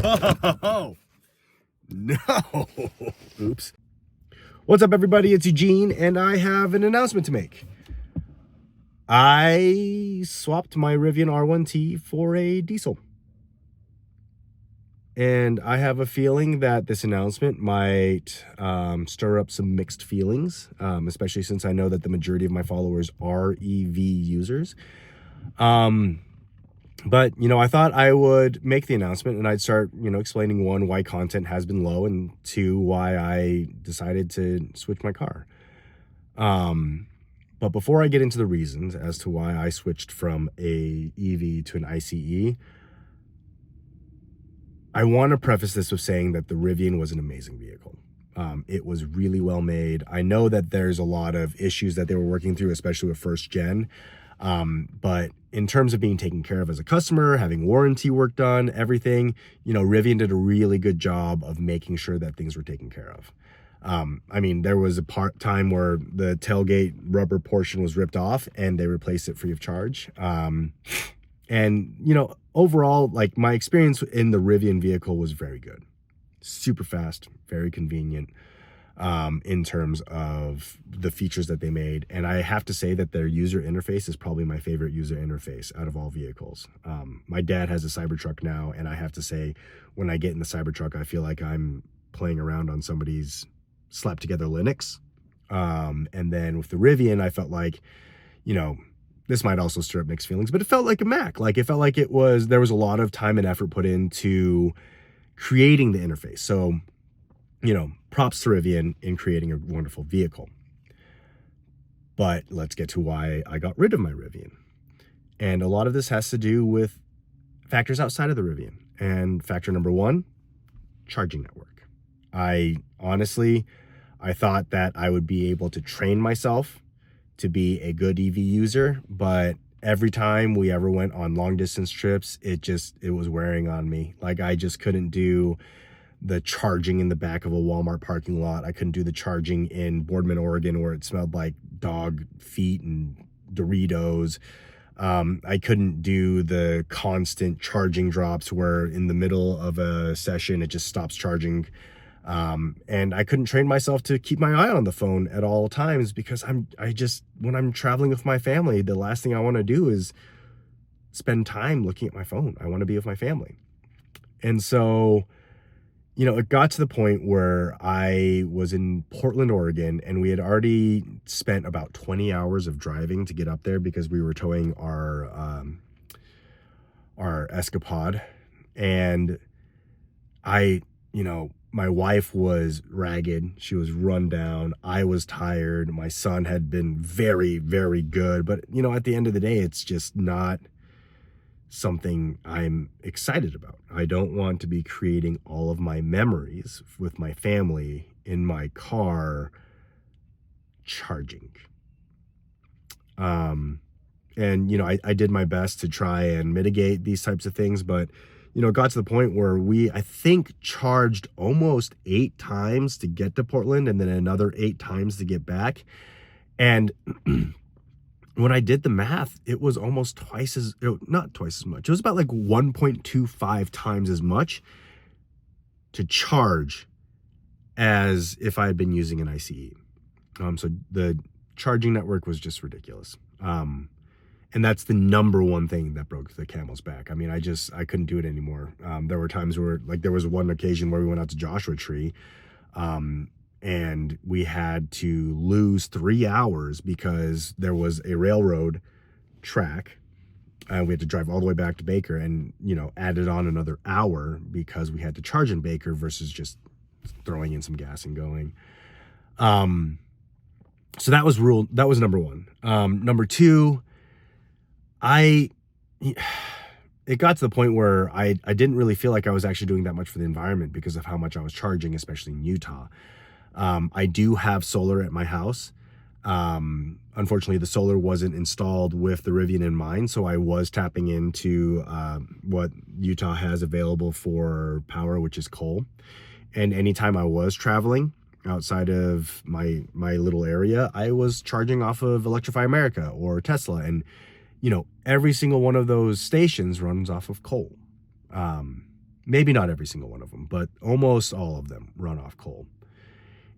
Oh, no. Oops. What's up, everybody? It's Eugene, and I have an announcement to make. I swapped my Rivian R1T for a diesel. And I have a feeling that this announcement might stir up some mixed feelings, especially since I know that the majority of my followers are EV users. But, I thought I would make the announcement and I'd start, explaining, one, why content has been low, and two, why I decided to switch my car. But before I get into the reasons as to why I switched from a EV to an ICE, I want to preface this with saying that the Rivian was an amazing vehicle. It was really well made. I know that there's a lot of issues that they were working through, especially with first gen. But in terms of being taken care of as a customer, having warranty work done, everything, Rivian did a really good job of making sure that things were taken care of. There was a time where the tailgate rubber portion was ripped off and they replaced it free of charge. Overall, like, my experience in the Rivian vehicle was very good. Super fast, very convenient, in terms of the features that they made. And I have to say that their user interface is probably my favorite user interface out of all vehicles. My dad has a Cybertruck now, and I have to say, when I get in the Cybertruck, I feel like I'm playing around on somebody's slapped together Linux. And then with the Rivian, I felt like, this might also stir up mixed feelings, but it felt like a Mac. Like, it felt like there was a lot of time and effort put into creating the interface. So, props to Rivian in creating a wonderful vehicle. But let's get to why I got rid of my Rivian. And a lot of this has to do with factors outside of the Rivian. And factor number one, charging network. I thought that I would be able to train myself to be a good EV user, but every time we ever went on long distance trips, it was wearing on me. Like, I just couldn't do the charging in the back of a Walmart parking lot. I couldn't do the charging in Boardman, Oregon, where it smelled like dog feet and Doritos. I couldn't do the constant charging drops where in the middle of a session, it just stops charging. And I couldn't train myself to keep my eye on the phone at all times, because when I'm traveling with my family, the last thing I want to do is spend time looking at my phone. I want to be with my family. And so, it got to the point where I was in Portland, Oregon, and we had already spent about 20 hours of driving to get up there because we were towing our Escapade. And my wife was ragged. She was run down. I was tired. My son had been very, very good. But, at the end of the day, it's just not something I'm excited about. I don't want to be creating all of my memories with my family in my car charging. I did my best to try and mitigate these types of things, but it got to the point where I think charged almost 8 times to get to Portland and then another 8 times to get back. And when I did the math, it was almost not twice as much. It was about like 1.25 times as much to charge as if I had been using an ICE. So the charging network was just ridiculous. And that's the number one thing that broke the camel's back. I couldn't do it anymore. There were times where, like, there was one occasion where we went out to Joshua Tree, and we had to lose 3 hours because there was a railroad track. We had to drive all the way back to Baker and, added on another hour because we had to charge in Baker versus just throwing in some gas and going. So that was number one. Number two, it got to the point where I didn't really feel like I was actually doing that much for the environment because of how much I was charging, especially in Utah. I do have solar at my house. Unfortunately, the solar wasn't installed with the Rivian in mind, so I was tapping into what Utah has available for power, which is coal. And anytime I was traveling outside of my little area, I was charging off of Electrify America or Tesla. And, you know, every single one of those stations runs off of coal. Maybe not every single one of them, but almost all of them run off coal.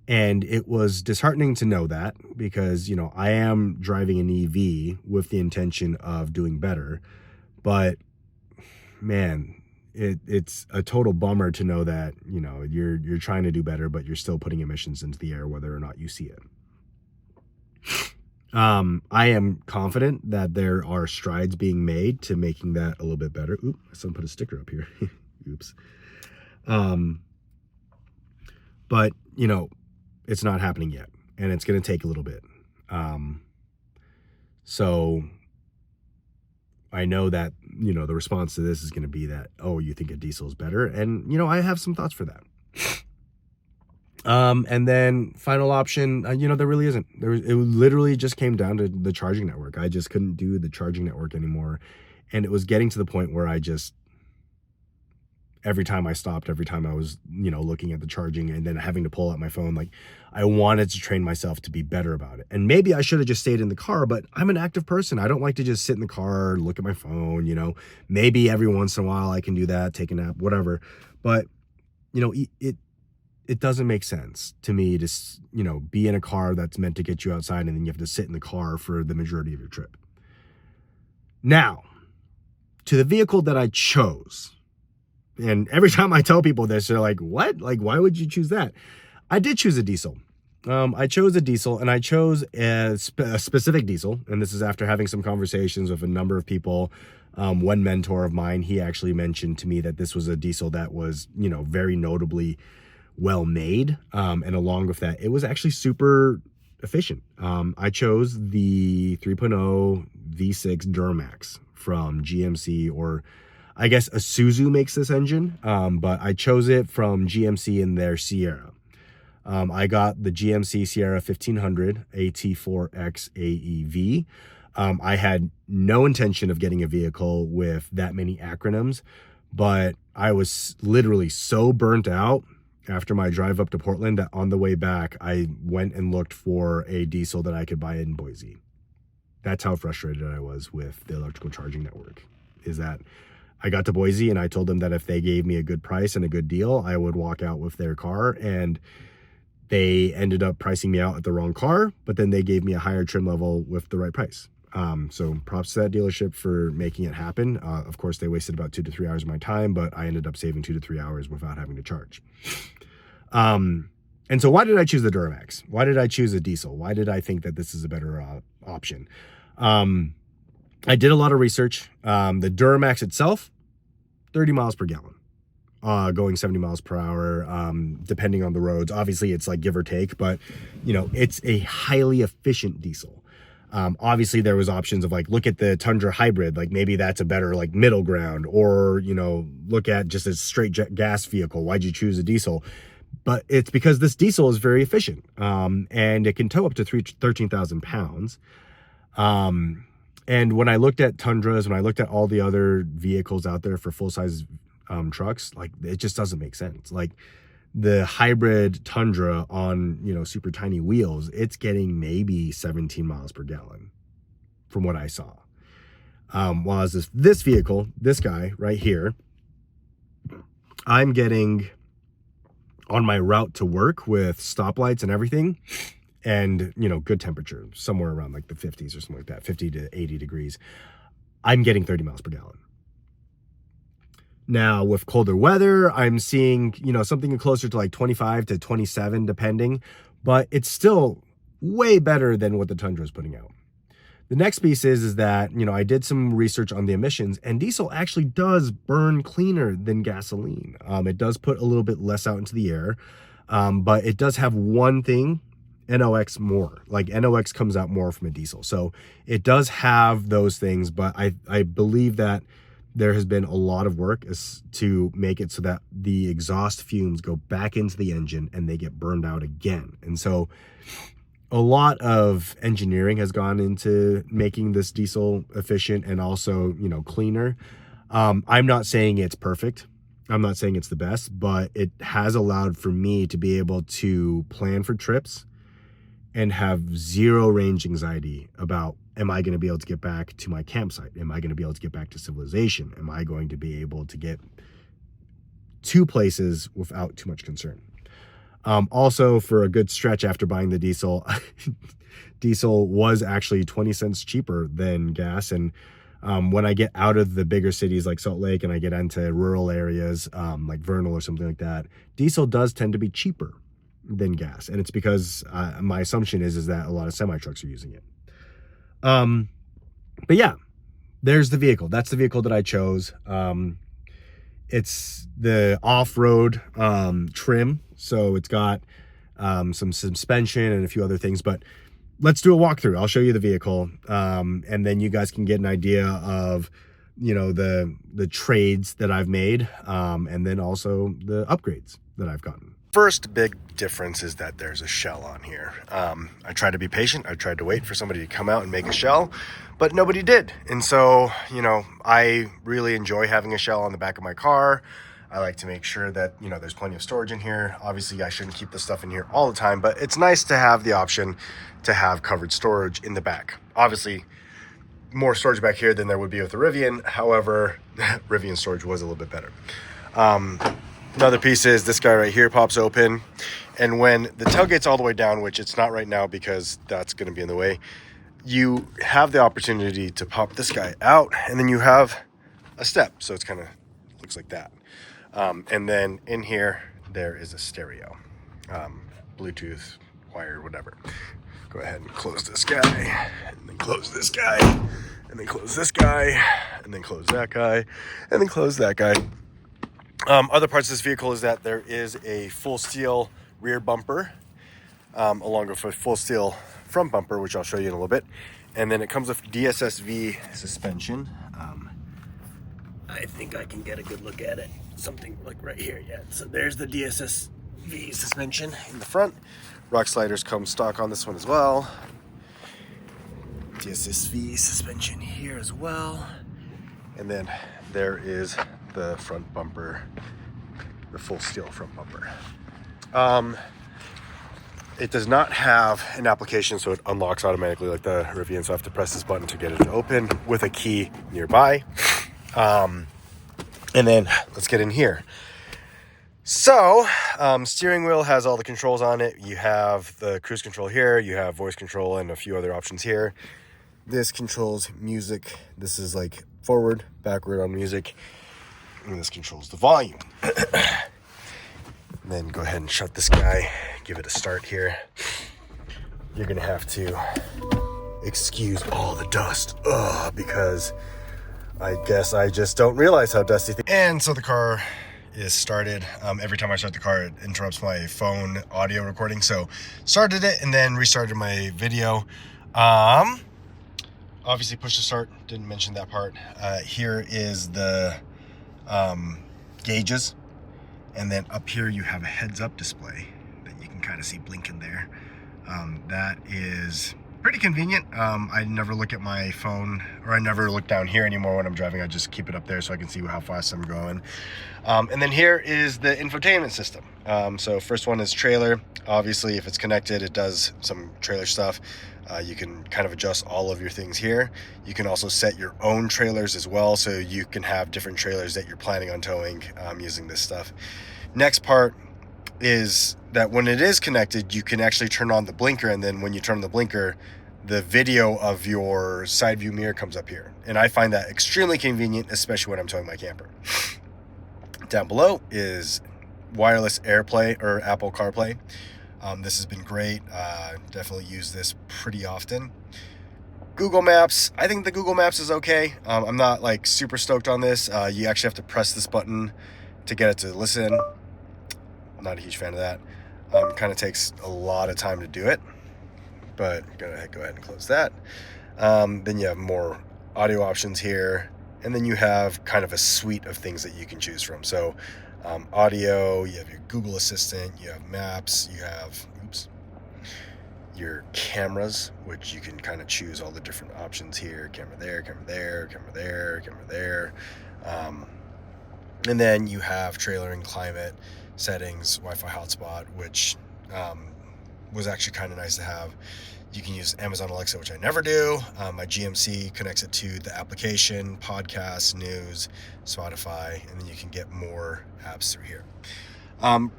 And it was disheartening to know that because, you know, I am driving an EV with the intention of doing better. But man, it's a total bummer to know that, you know, you're trying to do better, but you're still putting emissions into the air, whether or not you see it. I am confident that there are strides being made to making that a little bit better. Oop, someone put a sticker up here. Oops. But, you know, it's not happening yet, and it's going to take a little bit. So I know that, you know, the response to this is going to be that, oh, you think a diesel is better? And, you know, I have some thoughts for that. And then final option, you know, there really isn't. It literally just came down to the charging network. I just couldn't do the charging network anymore. And it was getting to the point where every time I stopped, every time I was, you know, looking at the charging and then having to pull out my phone, like I wanted to train myself to be better about it. And maybe I should have just stayed in the car, but I'm an active person. I don't like to just sit in the car, look at my phone, you know, maybe every once in a while I can do that, take a nap, whatever. But, you know, it doesn't make sense to me to, you know, be in a car that's meant to get you outside and then you have to sit in the car for the majority of your trip. Now, to the vehicle that I chose, and every time I tell people this, they're like, what? Like, why would you choose that? I did choose a diesel. I chose a diesel, and I chose a specific diesel. And this is after having some conversations with a number of people. One mentor of mine, he actually mentioned to me that this was a diesel that was, you know, very notably well made. And along with that, it was actually super efficient. I chose the 3.0 V6 Duramax from GMC, or I guess Isuzu makes this engine, but I chose it from GMC in their Sierra. I got the GMC Sierra 1500 AT4x AEV. I had no intention of getting a vehicle with that many acronyms, but I was literally so burnt out after my drive up to Portland that on the way back, I went and looked for a diesel that I could buy in Boise. That's how frustrated I was with the electrical charging network, is that I got to Boise and I told them that if they gave me a good price and a good deal, I would walk out with their car, and they ended up pricing me out at the wrong car, but then they gave me a higher trim level with the right price. So props to that dealership for making it happen. Of course, they wasted about 2 to 3 hours of my time, but I ended up saving 2 to 3 hours without having to charge. And so why did I choose the Duramax? Why did I choose a diesel? Why did I think that this is a better option? I did a lot of research. The Duramax itself, 30 miles per gallon, going 70 miles per hour, depending on the roads. Obviously, it's like give or take, but, you know, it's a highly efficient diesel. Obviously, there was options of like, look at the Tundra hybrid, like maybe that's a better like middle ground, or, you know, look at just a straight gas vehicle. Why'd you choose a diesel? But it's because this diesel is very efficient, and it can tow up to 13,000 pounds. And when I looked at Tundras, when I looked at all the other vehicles out there for full-size trucks, like it just doesn't make sense. Like the hybrid Tundra on, you know, super tiny wheels, it's getting maybe 17 miles per gallon from what I saw. While as this vehicle, this guy right here, I'm getting on my route to work with stoplights and everything, and, you know, good temperature, somewhere around like the 50s or something like that, 50 to 80 degrees, I'm getting 30 miles per gallon. Now, with colder weather, I'm seeing, you know, something closer to like 25 to 27, depending, but it's still way better than what the Tundra is putting out. The next piece is that, you know, I did some research on the emissions, and diesel actually does burn cleaner than gasoline. It does put a little bit less out into the air, but it does have one thing, NOx more. Like NOx comes out more from a diesel. So it does have those things, but I believe that there has been a lot of work to make it so that the exhaust fumes go back into the engine and they get burned out again. And so a lot of engineering has gone into making this diesel efficient and also, you know, cleaner. I'm not saying it's perfect. I'm not saying it's the best, but it has allowed for me to be able to plan for trips and have zero range anxiety about, am I going to be able to get back to my campsite? Am I going to be able to get back to civilization? Am I going to be able to get 2 places without too much concern. Also, for a good stretch after buying the diesel, diesel was actually 20 cents cheaper than gas. And when I get out of the bigger cities like Salt Lake and I get into rural areas like Vernal or something like that, diesel does tend to be cheaper than gas. And it's because my assumption is that a lot of semi-trucks are using it. But yeah, there's the vehicle. That's the vehicle that I chose. It's the off-road trim. So it's got some suspension and a few other things, but let's do a walkthrough. I'll show you the vehicle. And then you guys can get an idea of, you know, the trades that I've made, and then also the upgrades that I've gotten. First big difference is that there's a shell on here. I tried to be patient. I tried to wait for somebody to come out and make a shell, but nobody did. And so, you know, I really enjoy having a shell on the back of my car. I like to make sure that, you know, there's plenty of storage in here. Obviously, I shouldn't keep this stuff in here all the time, but it's nice to have the option to have covered storage in the back. Obviously, more storage back here than there would be with the Rivian. However, Rivian storage was a little bit better. Another piece is this guy right here pops open. And when the tailgate's all the way down, which it's not right now because that's going to be in the way, you have the opportunity to pop this guy out, and then you have a step. So it's kind of looks like that. And then in here, there is a stereo, Bluetooth, wire, whatever. Go ahead and close this guy, and then close this guy, and then close this guy, and then close that guy, and then close that guy. Other parts of this vehicle is that there is a full steel rear bumper, along with a full steel front bumper, which I'll show you in a little bit. And then it comes with DSSV suspension. I think I can get a good look at it. Something like right here, yeah. So there's the DSSV suspension in the front. Rock sliders come stock on this one as well. DSSV suspension here as well. And then there is the front bumper, the full steel front bumper. It does not have an application, so it unlocks automatically like the Rivian, so I have to press this button to get it to open with a key nearby. And then let's get in here. So, steering wheel has all the controls on it. You have the cruise control here, you have voice control and a few other options here. This controls music. This is like forward, backward on music. And this controls the volume. And then go ahead and shut this guy, give it a start here. You're gonna have to excuse all the dust, because I guess I just don't realize how dusty things. And so the car is started. Every time I start the car, it interrupts my phone audio recording. So started it and then restarted my video. Obviously push to start, didn't mention that part. Here is the gauges. And then up here you have a heads up display that you can kind of see blinking there. That is pretty convenient. I never look at my phone, or I never look down here anymore when I'm driving. I just keep it up there so I can see how fast I'm going. And then here is the infotainment system. So first one is trailer. Obviously, if it's connected, it does some trailer stuff. You can kind of adjust all of your things here. You can also set your own trailers as well, so you can have different trailers that you're planning on towing using this stuff. Next part is that when it is connected, you can actually turn on the blinker, and then when you turn on the blinker, the video of your side view mirror comes up here. And I find that extremely convenient, especially when I'm towing my camper. Down below is wireless AirPlay or Apple CarPlay. This has been great. Definitely use this pretty often. Google Maps. I think the Google Maps is okay. I'm not like super stoked on this. You actually have to press this button to get it to listen. I'm not a huge fan of that. Kind of takes a lot of time to do it, but go ahead and close that. Then you have more audio options here, and then you have kind of a suite of things that you can choose from. So audio, you have your Google Assistant, you have maps, you have your cameras, which you can kind of choose all the different options here. Camera there, camera there, camera there, camera there. And then you have trailer and climate settings, Wi-Fi hotspot, which was actually kind of nice to have. You can use Amazon Alexa, which I never do. My GMC connects it to the application, podcasts, news, Spotify, and then you can get more apps through here.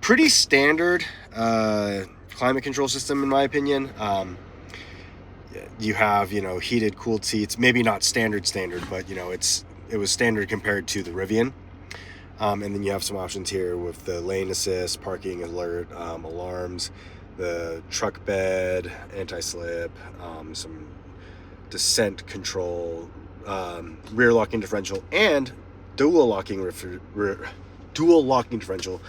Pretty standard climate control system, in my opinion. You have, heated, cooled seats. Maybe not standard, but it was standard compared to the Rivian. And then you have some options here with the lane assist, parking alert, alarms, the truck bed, anti-slip, some descent control, rear locking differential, and dual locking differential.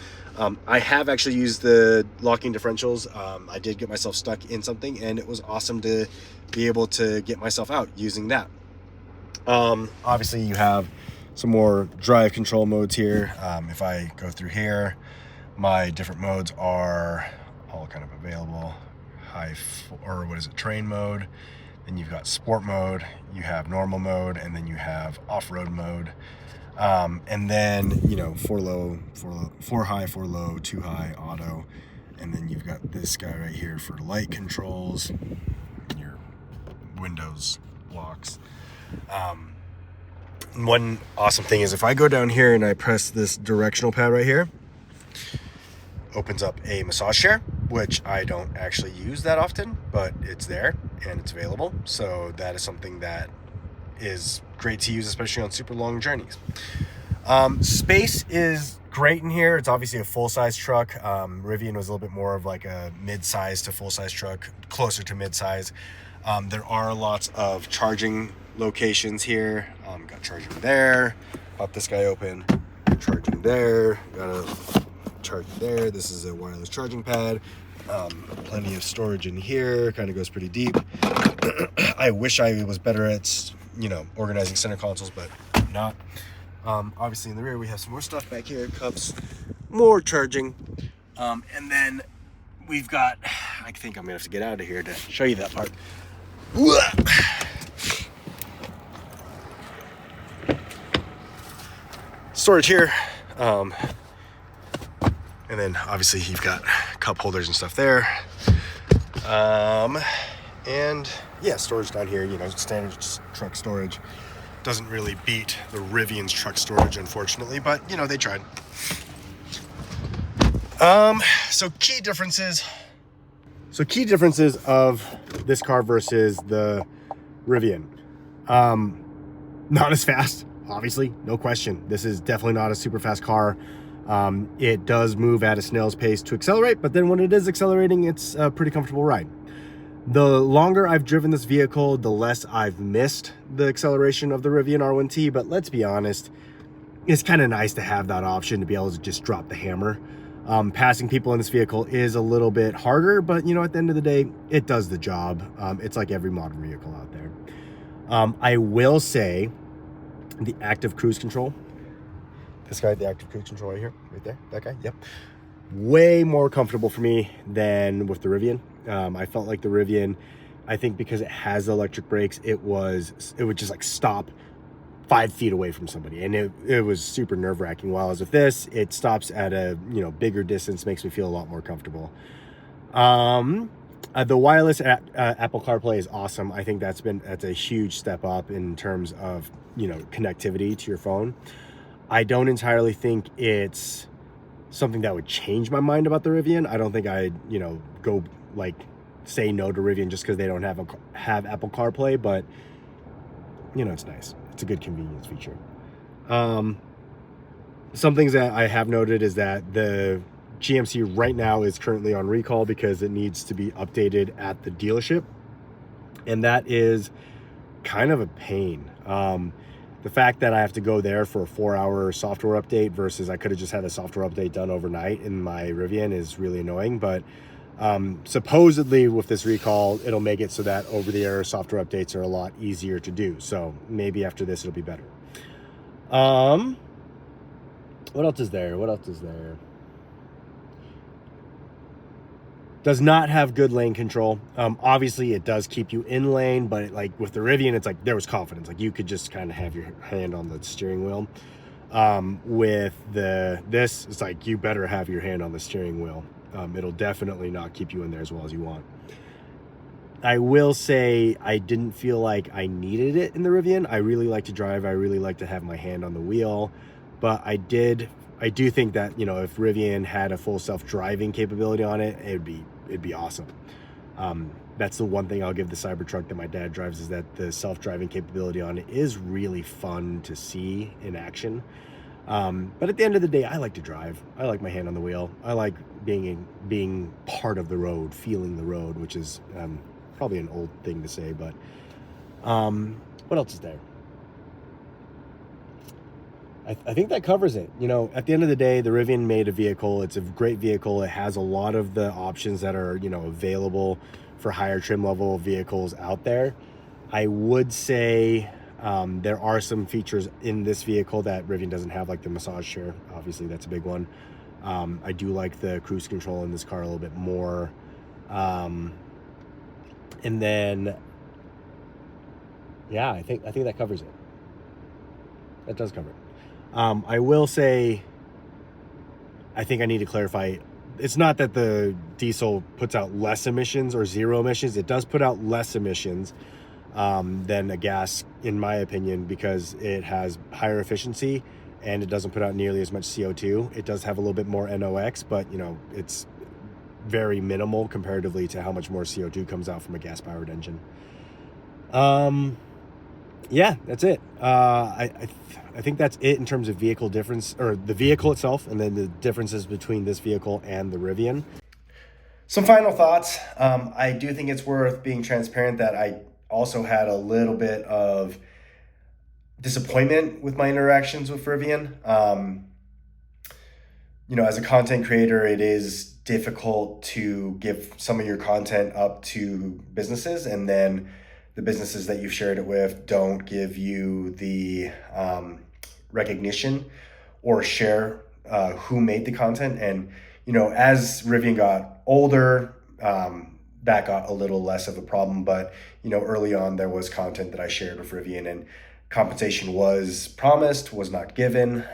I have actually used the locking differentials. I did get myself stuck in something, and it was awesome to be able to get myself out using that. Obviously, you have some more drive control modes here. If I go through here, my different modes are all kind of available. Train mode. Then you've got sport mode, you have normal mode, and then you have off-road mode. And then, 4 high, 4 low, 2 high, auto. And then you've got this guy right here for light controls, your windows locks. One awesome thing is if I go down here and I press this directional pad right here, opens up a massage chair, which I don't actually use that often, but it's there and it's available. So that is something that is great to use, especially on super long journeys. Space is great in here. It's obviously a full-size truck. Rivian was a little bit more of like a mid-size to full-size truck, closer to mid-size. There are lots of charging locations here. Got charging there. Pop this guy open. Charging there. Got a charger there. This is a wireless charging pad. Plenty of storage in here. Kind of goes pretty deep. I wish I was better at, organizing center consoles, but I'm not. Obviously in the rear we have some more stuff back here. Cups, more charging. And then we've got, I think I'm gonna have to get out of here to show you that part. Storage here. And then obviously you've got cup holders and stuff there. And yeah, storage down here, standard truck storage. Doesn't really beat the Rivian's truck storage, unfortunately, but they tried. So key differences of this car versus the Rivian. Not as fast, obviously, no question. This is definitely not a super fast car. It does move at a snail's pace to accelerate, but then when it is accelerating, it's a pretty comfortable ride. The longer I've driven this vehicle, the less I've missed the acceleration of the Rivian R1T, but let's be honest, it's kind of nice to have that option to be able to just drop the hammer. Passing people in this vehicle is a little bit harder, but at the end of the day, it does the job. It's like every modern vehicle out there. I will say the active cruise control, this guy, the active cruise control right here, right there, that guy, yep. Way more comfortable for me than with the Rivian. I felt like the Rivian, I think because it has electric brakes, it would just like stop 5 feet away from somebody, and it was super nerve-wracking. While as with this, it stops at a bigger distance, makes me feel a lot more comfortable. The wireless Apple CarPlay is awesome. I think that's a huge step up in terms of connectivity to your phone. I don't entirely think it's something that would change my mind about the Rivian. I don't think I'd go like say no to Rivian just because they don't have Apple CarPlay, but it's nice. It's a good convenience feature. Some things that I have noted is that the GMC right now is currently on recall because it needs to be updated at the dealership, and that is kind of a pain. The fact that I have to go there for a 4-hour software update versus I could have just had a software update done overnight in my Rivian is really annoying, but supposedly with this recall, it'll make it so that over-the-air software updates are a lot easier to do. So maybe after this, it'll be better. What else is there? Does not have good lane control. Obviously, it does keep you in lane, but like with the Rivian, it's like there was confidence. Like you could just kind of have your hand on the steering wheel. With this, it's like you better have your hand on the steering wheel. It'll definitely not keep you in there as well as you want. I will say I didn't feel like I needed it in the Rivian. I really like to drive. I really like to have my hand on the wheel, but I do think that, you know, if Rivian had a full self-driving capability on it, it'd be awesome. That's the one thing I'll give the Cybertruck that my dad drives, is that the self-driving capability on it is really fun to see in action. But at the end of the day, I like to drive. I like my hand on the wheel. I like being part of the road, feeling the road, which is probably an old thing to say, but what else is there? I think that covers it. You know, at the end of the day, the Rivian made a vehicle. It's a great vehicle. It has a lot of the options that are, you know, available for higher trim level vehicles out there. I would say there are some features in this vehicle that Rivian doesn't have, like the massage chair. Obviously, that's a big one. I do like the cruise control in this car a little bit more. And then, yeah, I think that covers it. That does cover it. I will say, I think I need to clarify, it's not that the diesel puts out less emissions or zero emissions. It does put out less emissions than a gas, in my opinion, because it has higher efficiency and it doesn't put out nearly as much CO2. It does have a little bit more NOx, but, you know, it's very minimal comparatively to how much more CO2 comes out from a gas-powered engine. Yeah, that's it. I think that's it in terms of vehicle difference, or the vehicle itself, and then the differences between this vehicle and the Rivian. Some final thoughts. I do think it's worth being transparent that I also had a little bit of disappointment with my interactions with Rivian. You know, as a content creator, it is difficult to give some of your content up to businesses, and then the businesses that you've shared it with don't give you the recognition or share who made the content. And, you know, as Rivian got older, that got a little less of a problem. But, you know, early on, there was content that I shared with Rivian, and compensation was promised, was not given.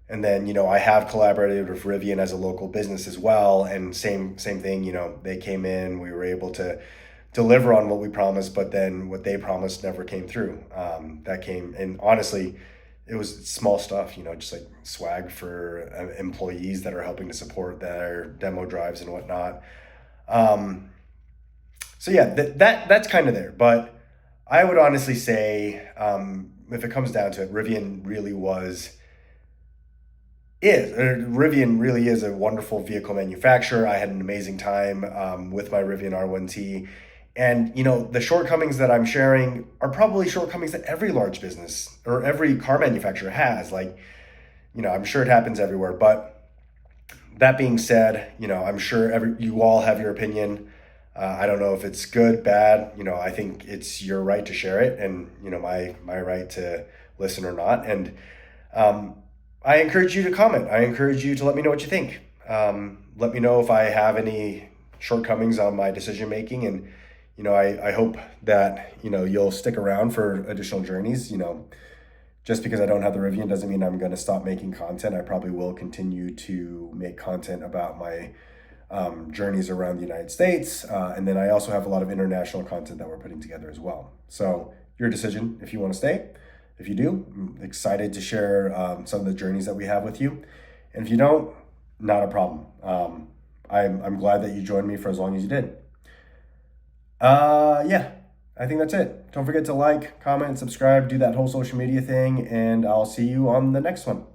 And then, you know, I have collaborated with Rivian as a local business as well. And same thing, you know, they came in, we were able to deliver on what we promised, but then what they promised never came through. That came, and honestly, it was small stuff, you know, just like swag for employees that are helping to support their demo drives and whatnot. So yeah, that's kind of there. But I would honestly say, if it comes down to it, Rivian really is a wonderful vehicle manufacturer. I had an amazing time with my Rivian R1T. And, you know, the shortcomings that I'm sharing are probably shortcomings that every large business or every car manufacturer has. Like, you know, I'm sure it happens everywhere. But that being said, you know, I'm sure you all have your opinion. I don't know if it's good, bad. You know, I think it's your right to share it, and, you know, my right to listen or not. And I encourage you to comment. I encourage you to let me know what you think. Let me know if I have any shortcomings on my decision making, and, you know, I hope that, you know, you'll stick around for additional journeys. You know, just because I don't have the Rivian doesn't mean I'm going to stop making content. I probably will continue to make content about my journeys around the United States. And then I also have a lot of international content that we're putting together as well. So your decision if you want to stay. If you do, I'm excited to share some of the journeys that we have with you. And if you don't, not a problem. I'm glad that you joined me for as long as you did. Yeah, I think that's it. Don't forget to like, comment, subscribe, do that whole social media thing, and I'll see you on the next one.